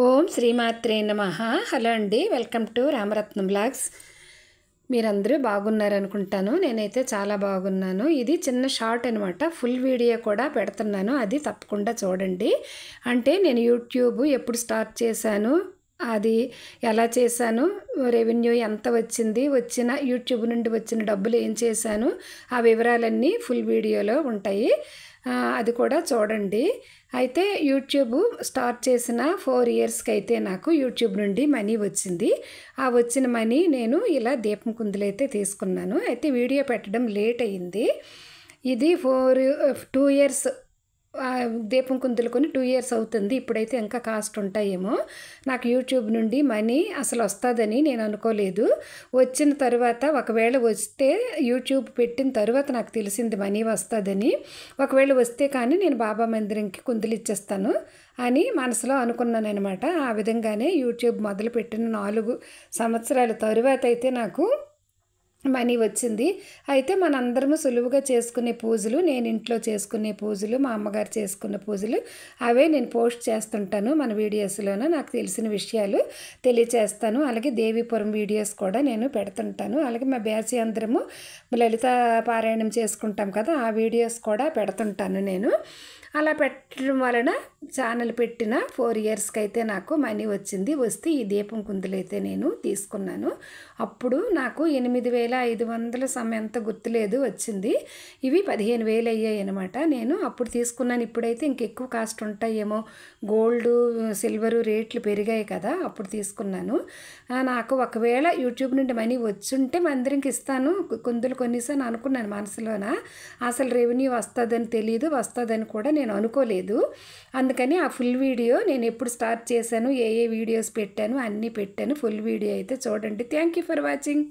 ఓం శ్రీమాత్రే నమః. హలో అండి, వెల్కమ్ టు రామరత్నం బ్లాగ్స్. మీరందరూ బాగున్నారనుకుంటాను. నేనైతే చాలా బాగున్నాను. ఇది చిన్న షార్ట్ అనమాట. ఫుల్ వీడియో కూడా పెడుతున్నాను, అది తప్పకుండా చూడండి. అంటే నేను యూట్యూబ్ ఎప్పుడు స్టార్ట్ చేశాను, అది ఎలా చేశాను, రెవెన్యూ ఎంత వచ్చింది, వచ్చిన యూట్యూబ్ నుండి వచ్చిన డబ్బులు ఏం చేశాను, ఆ వివరాలన్నీ ఫుల్ వీడియోలో ఉంటాయి. అది కూడా చూడండి. అయితే యూట్యూబ్ స్టార్ట్ చేసిన 4 ఇయర్స్కి అయితే నాకు యూట్యూబ్ నుండి మనీ వచ్చింది. ఆ వచ్చిన మనీ నేను ఇలా దీపం కుందులైతే తీసుకున్నాను. అయితే వీడియో పెట్టడం లేట్ అయ్యింది. ఇది 2 ఇయర్స్ దీపం కుందులు కొని 2 ఇయర్స్ అవుతుంది. ఇప్పుడైతే ఇంకా కాస్ట్ ఉంటాయేమో. నాకు యూట్యూబ్ నుండి మనీ అసలు వస్తుందని నేను అనుకోలేదు. వచ్చిన తర్వాత ఒకవేళ వస్తే యూట్యూబ్ పెట్టిన తర్వాత నాకు తెలిసింది మనీ వస్తుందని. ఒకవేళ వస్తే కానీ నేను బాబా మందిరంకి కుందులు ఇచ్చేస్తాను అని మనసులో అనుకున్నాను అనమాట. ఆ విధంగానే యూట్యూబ్ మొదలుపెట్టిన 4 సంవత్సరాల తరువాత అయితే నాకు మనీ వచ్చింది. అయితే మనందరము సులువుగా చేసుకునే పూజలు, నేను ఇంట్లో చేసుకునే పూజలు, మా అమ్మగారు చేసుకున్న పూజలు అవే నేను పోస్ట్ చేస్తుంటాను మన వీడియోస్లోన. నాకు తెలిసిన విషయాలు తెలియచేస్తాను. అలాగే దేవీపురం వీడియోస్ కూడా నేను పెడుతుంటాను. అలాగే మా బ్యాచ్ అందరము లలిత పారాయణం చేసుకుంటాం కదా, ఆ వీడియోస్ కూడా పెడుతుంటాను నేను. అలా పెట్టడం వలన ఛానల్ పెట్టిన 4 ఇయర్స్కి అయితే నాకు మనీ వచ్చింది. వస్తే ఈ దీపం కుందులైతే నేను తీసుకున్నాను. అప్పుడు నాకు 8,500 ఎంత గుర్తులేదు వచ్చింది. ఇవి 15,000 అయ్యాయి అనమాట. నేను అప్పుడు తీసుకున్నాను. ఇప్పుడైతే ఇంకెక్కువ కాస్ట్ ఉంటాయేమో, గోల్డ్ సిల్వరు రేట్లు పెరిగాయి కదా, అప్పుడు తీసుకున్నాను. నాకు ఒకవేళ యూట్యూబ్ నుండి మనీ వచ్చుంటే మందిరంకి ఇస్తాను, కుందులు కొనిసాను అనుకున్నాను మనసులోన. అసలు రెవెన్యూ వస్తుందని తెలియదు, వస్తుందని కూడా నేను అనుకోలేదు. అందుకని ఆ ఫుల్ వీడియో నేను ఎప్పుడు స్టార్ట్ చేశాను, ఏ వీడియోస్ పెట్టాను అన్నీ పెట్టాను. ఫుల్ వీడియో అయితే చూడండి. Thank you for watching.